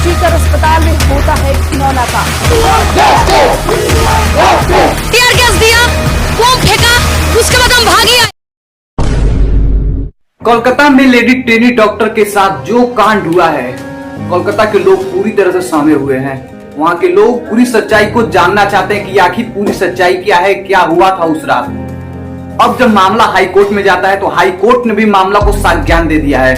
आरजीकर अस्पताल में होता है खिलौना का। टीयर गैस दिया, बम फेंका, उसके बाद हम भागे आए। कोलकाता में लेडी ट्रेनी डॉक्टर के साथ जो कांड हुआ है, कोलकाता के लोग पूरी तरह से सहमे हुए हैं। वहाँ के लोग पूरी सच्चाई को जानना चाहते हैं कि आखिर पूरी सच्चाई क्या है, क्या हुआ था उस रात। अब जब मामला हाई कोर्ट में जाता है तो हाई कोर्ट ने भी मामला को संज्ञान दे दिया है।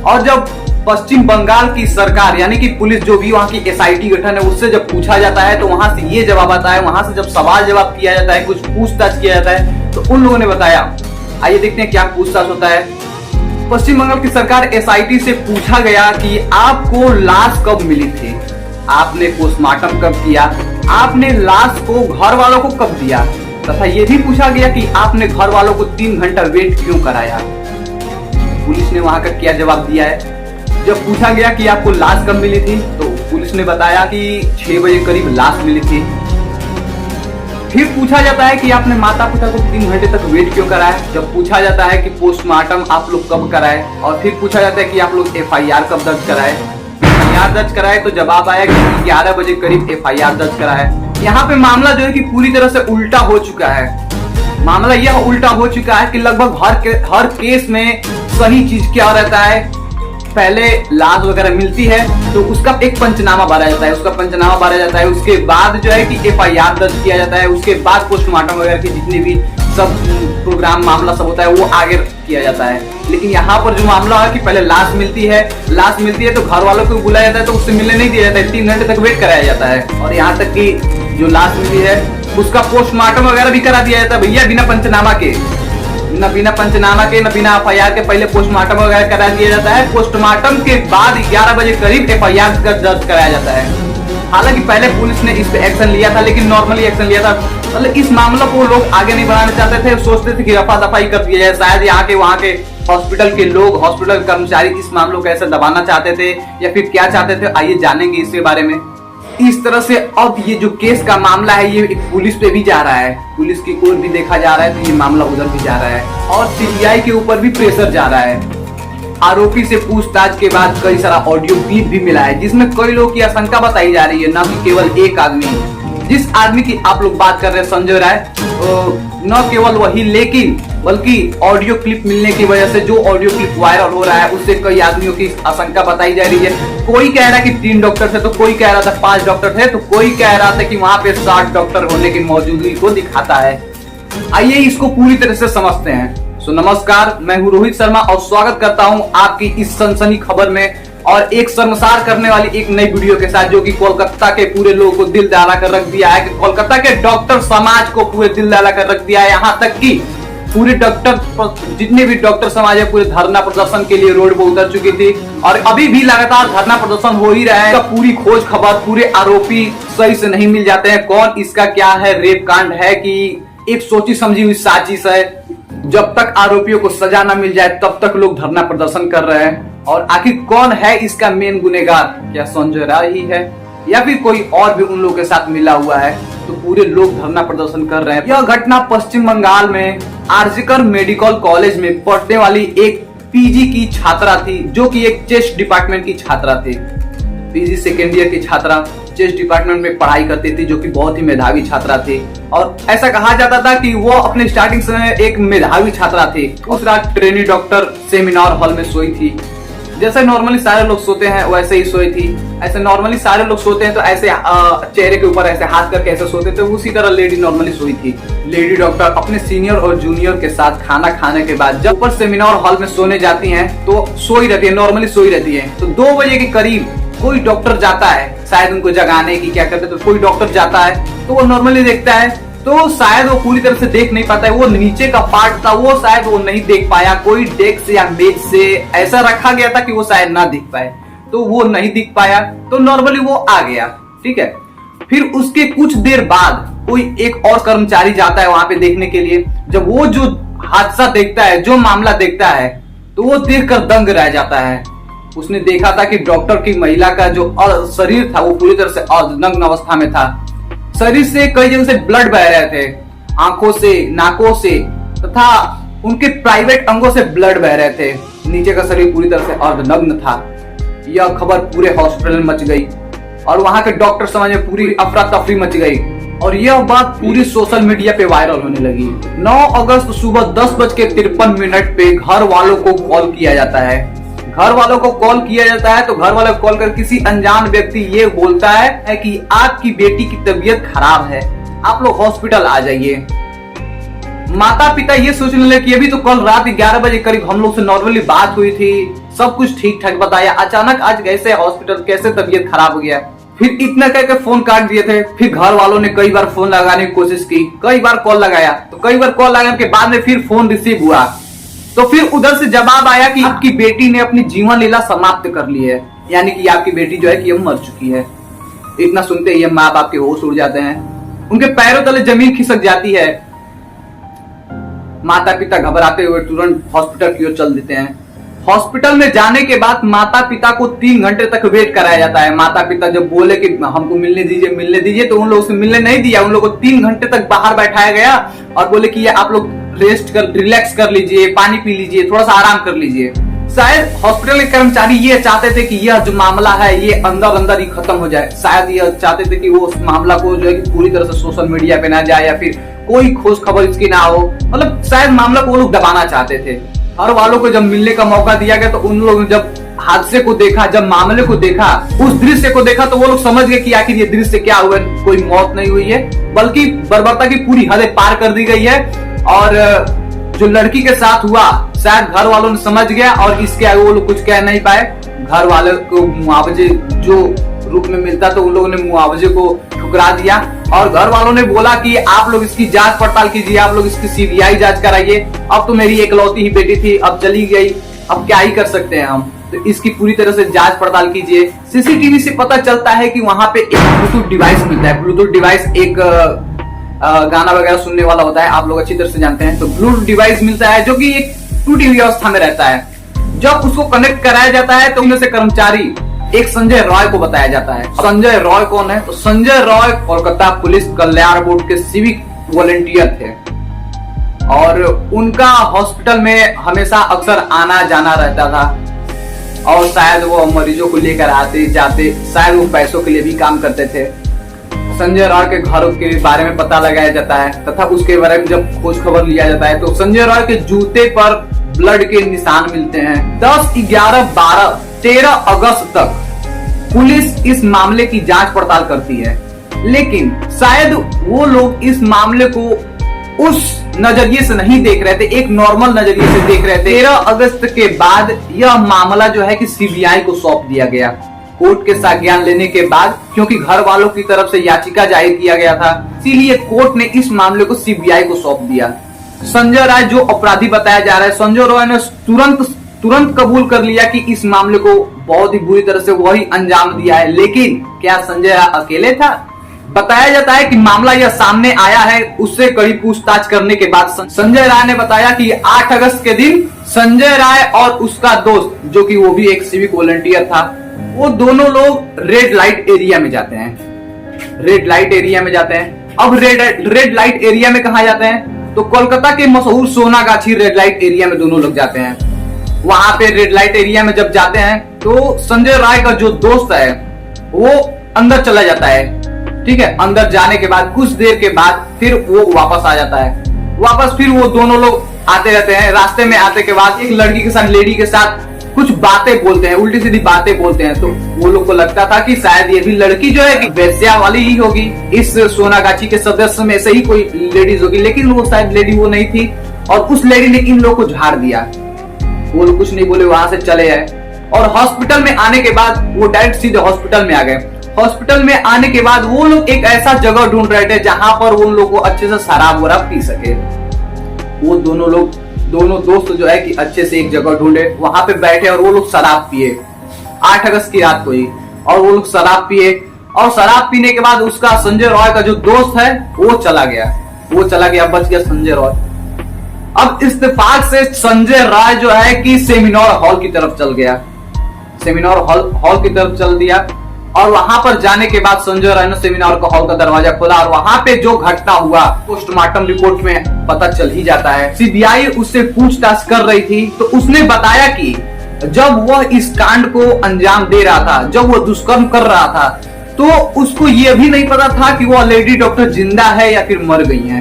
और जब पश्चिम बंगाल की सरकार यानी कि पुलिस जो भी वहाँ की एसआईटी गठन है उससे जब पूछा जाता है तो वहां से ये जवाब आता है, वहां से जब सवाल जवाब किया जाता है, कुछ पूछताछ किया जाता है तो उन लोगों ने बताया। आइए देखते हैं क्या पूछताछ होता है। पश्चिम बंगाल की सरकार एसआईटी से पूछा गया कि आपको लाश कब मिली थी, आपने पोस्टमार्टम कब किया, आपने लाश को घर वालों को कब दिया, तथा यह भी पूछा गया कि आपने घर वालों को 3 घंटा वेट क्यों कराया। पुलिस ने वहां का क्या जवाब दिया है। जब पूछा गया कि आपको लाश कब मिली थी तो पुलिस ने बताया कि 6 बजे करीब लाश मिली थी। फिर पूछा जाता है कि आपने माता पिता को 3 घंटे तक वेट क्यों कराया। जब पूछा जाता है कि पोस्टमार्टम आप लोग कब कराए, और फिर पूछा जाता है कि आप लोग एफआईआर कब दर्ज कराए। एफआईआर दर्ज कराए तो जवाब आया कि 11 बजे करीब एफआईआर दर्ज कराए। यहाँ पे मामला जो है कि पूरी तरह से उल्टा हो चुका है। मामला यह उल्टा हो चुका है कि लगभग हर केस में सही चीज क्या रहता है, पहले लाश वगैरह मिलती है तो उसका एक पंचनामा भरा जाता है, उसके बाद जो है कि एफआईआर दर्ज किया जाता है, उसके बाद पोस्टमार्टम वगैरह की जितने भी सब प्रोग्राम मामला सब होता है वो आगे किया जाता है। लेकिन यहाँ पर जो मामला है कि पहले लाश मिलती है तो घर वालों को बुलाया जाता है तो उससे मिलने नहीं दिया जाता है, 3 घंटे तक वेट कराया जाता है। और यहाँ तक कि जो लाश मिली है उसका पोस्टमार्टम वगैरह भी करा दिया जाता है भैया, बिना पंचनामा के न बिना एफआईआर के पहले पोस्टमार्टम वगैरह करा दिया जाता है। पोस्टमार्टम के बाद 11 बजे करीब एफआईआर दर्ज कराया जाता है। हालांकि पहले पुलिस ने इस पे एक्शन लिया था, लेकिन नॉर्मली एक्शन लिया था। मतलब इस मामला को लोग आगे नहीं बढ़ाना चाहते थे, सोचते थे कि रफा दफाई कर दिया जाए। शायद यहाँ के वहाँ के हॉस्पिटल के लोग, हॉस्पिटल कर्मचारी इस मामलों को ऐसे दबाना चाहते थे या फिर क्या चाहते थे, आइए जानेंगे इसके बारे में। इस तरह से अब ये जो केस का मामला है ये पुलिस पे भी जा रहा है, पुलिस की ओर भी देखा जा रहा है तो ये मामला उधर भी जा रहा है और सीबीआई के ऊपर भी प्रेशर जा रहा है। आरोपी से पूछताछ के बाद कई सारा ऑडियो क्लिप भी मिला है जिसमें कई लोगों की आशंका बताई जा रही है, न कि केवल एक आदमी। जिस आदमी की आप लोग बात कर रहे हैं संजय राय, न केवल वही लेकिन बल्कि ऑडियो क्लिप मिलने की वजह से जो ऑडियो क्लिप वायरल हो रहा है उससे कई आदमियों की आशंका बताई जा रही है। कोई कह रहा है कि 3 डॉक्टर थे तो कोई कह रहा था 5 डॉक्टर थे तो कोई कह रहा था कि वहां पे 60 डॉक्टर होने की मौजूदगी को दिखाता है। आइए इसको पूरी तरह से समझते हैं। नमस्कार, मैं हूं रोहित शर्मा और स्वागत करता हूं आपकी इस सनसनी खबर में और एक शर्मसार करने वाली एक नई वीडियो के साथ, जो कि कोलकाता के पूरे लोगों को दिल दहला कर रख दिया है, कि कोलकाता के डॉक्टर समाज को पूरे दिल दहला कर रख दिया है। यहाँ तक कि पूरे डॉक्टर, जितने भी डॉक्टर समाज है, पूरे धरना प्रदर्शन के लिए रोड पर उतर चुकी थी और अभी भी लगातार धरना प्रदर्शन हो ही रहा है। पूरी खोज खबर, पूरे आरोपी सही से नहीं मिल जाते हैं, कौन इसका क्या है, रेप कांड है कि एक सोची समझी हुई साजिश है। जब तक आरोपियों को सजा न मिल जाए तब तक लोग धरना प्रदर्शन कर रहे हैं। और आखिर कौन है इसका मेन गुनहगार, क्या संजय राय ही है या फिर कोई और भी उन लोगों के साथ मिला हुआ है, तो पूरे लोग धरना प्रदर्शन कर रहे हैं। यह घटना पश्चिम बंगाल में आरजीकर मेडिकल कॉलेज में पढ़ने वाली एक पीजी की छात्रा थी, जो कि एक चेस्ट डिपार्टमेंट की छात्रा थी। पीजी सेकेंड ईयर की छात्रा चेस्ट डिपार्टमेंट में पढ़ाई करती थी, जो कि बहुत ही मेधावी छात्रा थी और ऐसा कहा जाता था कि वो अपने स्टार्टिंग समय एक मेधावी छात्रा थी। उस रात ट्रेनी डॉक्टर सेमिनार हॉल में सोई थी। जैसे नॉर्मली सारे लोग सोते हैं वैसे ही सोई थी। ऐसे नॉर्मली सारे लोग सोते हैं तो ऐसे चेहरे के ऊपर ऐसे हाथ करके ऐसे सोते थे, उसी तरह लेडी नॉर्मली सोई थी। लेडी डॉक्टर अपने सीनियर और जूनियर के साथ खाना खाने के बाद जब पर सेमिनार हॉल में सोने जाती हैं तो सोई रहती है, नॉर्मली सोई रहती है। तो 2 बजे के करीब कोई डॉक्टर जाता है, शायद उनको जगाने की क्या करते, तो कोई डॉक्टर जाता है तो वो नॉर्मली देखता है तो शायद वो पूरी तरह से देख नहीं पाता है। वो नीचे का पार्ट था वो शायद वो नहीं देख पाया, कोई डेस्क या मेज से ऐसा रखा गया था कि वो शायद ना दिख पाए, तो वो नहीं दिख पाया तो नॉर्मली वो आ गया, ठीक है। फिर उसके कुछ देर बाद कोई एक और कर्मचारी जाता है वहां पे देखने के लिए। जब वो जो हादसा देखता है, जो मामला देखता है, तो वो देखकर दंग रह जाता है। उसने देखा था कि डॉक्टर की महिला का जो शरीर था वो पूरी तरह से अर्धनग्न अवस्था में था। शरीर से कई जगह से ब्लड बह रहे थे, आंखों से, नाकों से तथा उनके प्राइवेट अंगों से ब्लड बह रहे थे। नीचे का शरीर पूरी तरह से अर्धनग्न था। यह खबर पूरे हॉस्पिटल में मच गई और वहां के डॉक्टर समाज में पूरी अफरा तफरी मच गई और यह बात पूरी सोशल मीडिया पे वायरल होने लगी। 9 अगस्त सुबह 10:53 पे घर वालों को कॉल किया जाता है। घर वालों को कॉल किया जाता है तो घर वालों को कॉल कर किसी अनजान व्यक्ति ये बोलता है कि आपकी बेटी की तबीयत खराब है, आप लोग हॉस्पिटल आ जाइए। माता पिता ये सोचने लगे कि अभी तो कल रात 11 बजे करीब हम लोग से नॉर्मली बात हुई थी, सब कुछ ठीक ठाक बताया, अचानक आज कैसे हॉस्पिटल, कैसे तबीयत खराब हो गया। फिर इतना करके फोन काट दिए थे। फिर घर वालों ने कई बार फोन लगाने की कोशिश की, कई बार कॉल लगाया, तो कई बार कॉल लगाने के बाद में फिर फोन रिसीव हुआ तो फिर उधर से जवाब आया कि आपकी बेटी ने अपनी जीवन लीला समाप्त कर ली है, यानी कि आपकी बेटी जो है कि मर चुकी है। इतना सुनते ही माँ बाप के होश उड़ जाते हैं, उनके पैरों तले जमीन खिसक जाती है। माता पिता घबराते हुए तुरंत हॉस्पिटल की ओर चल देते हैं। हॉस्पिटल में जाने के बाद माता पिता को 3 घंटे तक वेट कराया जाता है। माता पिता जब बोले कि हमको मिलने दीजिए तो उन लोगों से मिलने नहीं दिया। उन लोगों को 3 घंटे तक बाहर बैठाया गया और बोले कि आप लोग रिलैक्स कर लीजिए, पानी पी लीजिए, थोड़ा सा आराम कर लीजिए। शायद हॉस्पिटल के कर्मचारी ये चाहते थे कि यह जो मामला है ये अंदर ही खत्म हो जाए। शायद यह चाहते थे कि वो उस मामला को जो है कि पूरी तरह से सोशल मीडिया पे ना जाए या फिर कोई खोज खबर इसकी ना हो, मतलब शायद मामला को वो लोग दबाना चाहते थे। हर वालों को जब मिलने का मौका दिया गया तो उन लोगों ने जब हादसे को देखा, जब मामले को देखा, उस दृश्य को देखा तो वो लोग समझ गए कि आखिर ये दृश्य क्या हुआ। कोई मौत नहीं हुई है बल्कि बर्बरता की पूरी हदें पार कर दी गई है और जो लड़की के साथ हुआ शायद घर वालों ने समझ गया और इसके आगे वो लोग कुछ कह नहीं पाए। घर वालों को मुआवजे जो रूप में मिलता तो उन लोगों ने मुआवजे को ठुकरा दिया और घर वालों ने बोला कि आप लोग इसकी जांच पड़ताल कीजिए, आप लोग इसकी सीबीआई जांच कराइए। अब तो मेरी एकलौती ही बेटी थी, अब चली गई, अब क्या ही कर सकते हैं हम, तो इसकी पूरी तरह से जांच पड़ताल कीजिए। सीसीटीवी से पता चलता है कि वहां पे एक ब्लूटूथ डिवाइस मिलता है। ब्लूटूथ डिवाइस एक गाना वगैरह सुनने वाला होता है, आप लोग अच्छी तरह से जानते हैं। तो ब्लूटूथ डिवाइस मिलता है जो कि एक टूटी हुई अवस्था में रहता है। जब उसको कनेक्ट कराया जाता है तो उनमें से कर्मचारी एक संजय रॉय को बताया जाता है। संजय रॉय कौन है? तो संजय रॉय कोलकाता पुलिस कल्याण बोर्ड के सिविक वॉलंटियर थे और उनका हॉस्पिटल में हमेशा अक्सर आना जाना रहता था और शायद वो मरीजों को लेकर आते जाते, शायद वो पैसों के लिए भी काम करते थे। संजय रॉय के घरों के बारे में पता लगाया जाता है तथा उसके बारे में जब खोज खबर लिया जाता है तो संजय रॉय के जूते पर ब्लड के निशान मिलते हैं। 10, 11, 12, 13 अगस्त तक पुलिस इस मामले की जांच पड़ताल करती है, लेकिन शायद वो लोग इस मामले को उस नजरिए से नहीं देख रहे थे, एक नॉर्मल नजरिए से देख रहे थे। 13 अगस्त के बाद यह मामला जो है कि सीबीआई को सौंप दिया गया। कोर्ट के संज्ञान लेने के बाद, क्योंकि घर वालों की तरफ से याचिका जाहिर किया गया था, इसीलिए कोर्ट ने इस मामले को सीबीआई को सौंप दिया। संजय राय जो अपराधी बताया जा रहा है, संजय राय ने तुरंत कबूल कर लिया कि इस मामले को बहुत ही बुरी तरह से वही अंजाम दिया है। लेकिन क्या संजय राय अकेले था? बताया जाता है कि मामला यह सामने आया है उससे कड़ी पूछताछ करने के बाद संजय राय ने बताया कि 8 अगस्त के दिन संजय राय और उसका दोस्त, जो कि वो भी एक सिविक वॉलंटियर था, वो दोनों लोग रेड लाइट एरिया में जाते हैं। रेड लाइट एरिया में जाते हैं। अब रेड लाइट एरिया में कहा जाते हैं तो कोलकाता के मशहूर सोनागाछी रेड लाइट एरिया में दोनों लोग जाते हैं। वहां पे रेड लाइट एरिया में जब जाते हैं तो संजय राय का जो दोस्त है वो अंदर चला जाता है। ठीक है, अंदर जाने के बाद कुछ देर के बाद फिर वो वापस आ जाता है। वापस फिर वो दोनों लोग आते रहते हैं। रास्ते में आते के बाद एक लड़की के साथ, लेडी के साथ कुछ बातें बोलते हैं, उल्टी सीधी बातें बोलते हैं। तो वो लोग को लगता था कि शायद ये भी लड़की जो है कि वैश्या वाली ही होगी, इस सोनागाछी के सदस्य में से ही कोई लेडीज होगी, लेकिन वो शायद लेडी वो नहीं थी और उस लेडी ने इन लोगों को झाड़ दिया। वो लोग कुछ नहीं बोले, वहां से चले आए और हॉस्पिटल में आने के बाद वो डायरेक्ट सीधे हॉस्पिटल में आ गए। हॉस्पिटल में आने के बाद वो लोग एक ऐसा जगह ढूंढ रहे थे जहां पर वो लोग को अच्छे से शराब वराब पी सके। वो दोनों दोस्त जो है कि अच्छे से एक जगह ढूंढे, वहां पे बैठे और वो लोग शराब पिए। 8 अगस्त की रात को ही, और वो लोग शराब पिए और शराब पीने के बाद उसका संजय रॉय का जो दोस्त है वो चला गया, बच गया संजय रॉय। अब इत्तेफाक से संजय राय जो है कि सेमिनार हॉल की तरफ चल गया, सेमिनार हॉल की तरफ चल दिया और वहां पर जाने के बाद संजय राय ने सेमिनार का हॉल का दरवाजा खोला और वहां पे जो घटना हुआ पोस्टमार्टम रिपोर्ट में पता चल ही जाता है। सीबीआई उससे पूछताछ कर रही थी तो उसने बताया कि जब वह इस कांड को अंजाम दे रहा था, जब वह दुष्कर्म कर रहा था, तो उसको यह भी नहीं पता था कि वह लेडी डॉक्टर जिंदा है या फिर मर गई है,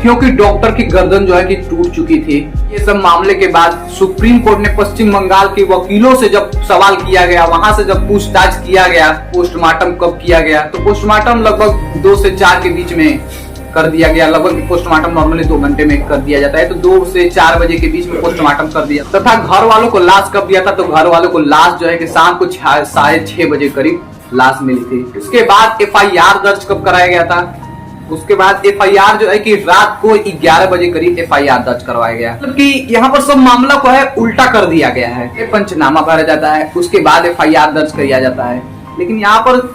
क्योंकि डॉक्टर की गर्दन जो है कि टूट चुकी थी। ये सब मामले के बाद सुप्रीम कोर्ट ने पश्चिम बंगाल के वकीलों से जब सवाल किया गया, वहां से जब पूछताछ किया गया, पोस्टमार्टम कब किया गया, तो पोस्टमार्टम लगभग 2 से 4 के बीच में कर दिया गया। लगभग पोस्टमार्टम नॉर्मली 2 घंटे में कर दिया जाता है, तो 2 से 4 बजे के बीच में पोस्टमार्टम कर दिया तथा घर वालों को लाश कब दिया था, तो घर वालों को लाश जो है कि शाम को 6:30 बजे करीब लाश मिली थी। उसके बाद FIR दर्ज कब कराया गया था, उसके बाद FIR जो है कि रात को 11 बजे करीब FIR दर्ज करवाया गया। मतलब कि यहाँ पर सब मामला को है उल्टा कर दिया गया है। ये पंचनामा भरा जाता है, उसके बाद FIR दर्ज किया जाता है, लेकिन यहाँ पर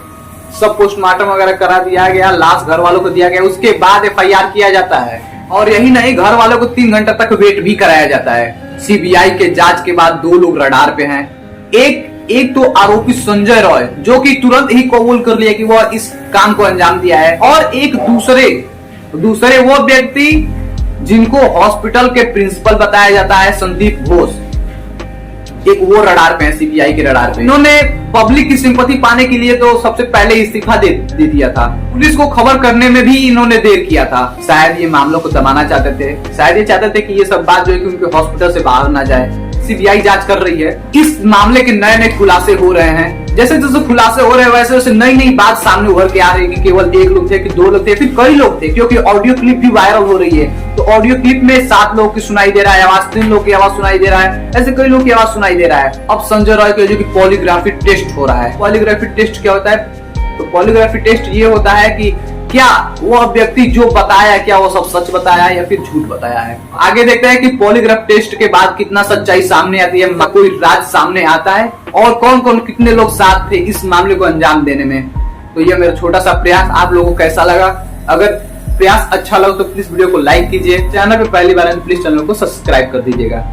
सब पोस्टमार्टम वगैरह करा दिया गया, लाश घर वालों को दिया गया, उसके बाद FIR किया जाता है। और यही नहीं, घर वालों को 3 घंटे तक वेट भी कराया जाता है। CBI के जांच के बाद 2 लोग रडार पे हैं। एक तो आरोपी संजय रॉय, जो कि तुरंत ही कबूल कर लिया कि वह इस काम को अंजाम दिया है, और एक दूसरे वो व्यक्ति जिनको हॉस्पिटल के प्रिंसिपल बताया जाता है, संदीप घोष, एक वो रडार पे है, CBI के रडार पे। इन्होंने पब्लिक की सिंपैथी पाने के लिए तो सबसे पहले इस्तीफा दे दिया था। पुलिस को खबर करने में भी इन्होंने देर किया था। शायद ये मामलों को दबाना चाहते थे, शायद ये चाहते थे कि ये सब बात जो है कि उनके हॉस्पिटल से बाहर ना जाए। CBI जांच कर रही है। इस मामले के नए नए खुलासे हो रहे हैं। जैसे जैसे खुलासे हो रहे हैं वैसे वैसे नई नई बात सामने उभर के आ रही है कि केवल 1 लोग थे, कि 2 लोग थे, फिर कई लोग थे, क्योंकि ऑडियो क्लिप भी वायरल हो रही है। तो ऑडियो क्लिप में 7 लोगों की सुनाई दे रहा है आवाज, 3 लोगों की आवाज सुनाई दे रहा है, ऐसे कई लोगों की आवाज सुनाई दे रहा है। अब संजय रॉय के जो कि पॉलीग्राफी टेस्ट हो रहा है। पॉलीग्राफी टेस्ट क्या होता है, तो पॉलीग्राफी टेस्ट ये होता है कि क्या वह व्यक्ति जो बताया, क्या वो सब सच बताया या फिर झूठ बताया है। आगे देखते हैं कि पॉलीग्राफ टेस्ट के बाद कितना सच्चाई सामने आती है, कोई राज सामने आता है, और कौन कौन कितने लोग साथ थे इस मामले को अंजाम देने में। तो यह मेरा छोटा सा प्रयास आप लोगों को कैसा लगा? अगर प्रयास अच्छा लगा तो प्लीज वीडियो को लाइक कीजिए, चैनल पे पहली बार है तो प्लीज चैनल को सब्सक्राइब कर दीजिएगा।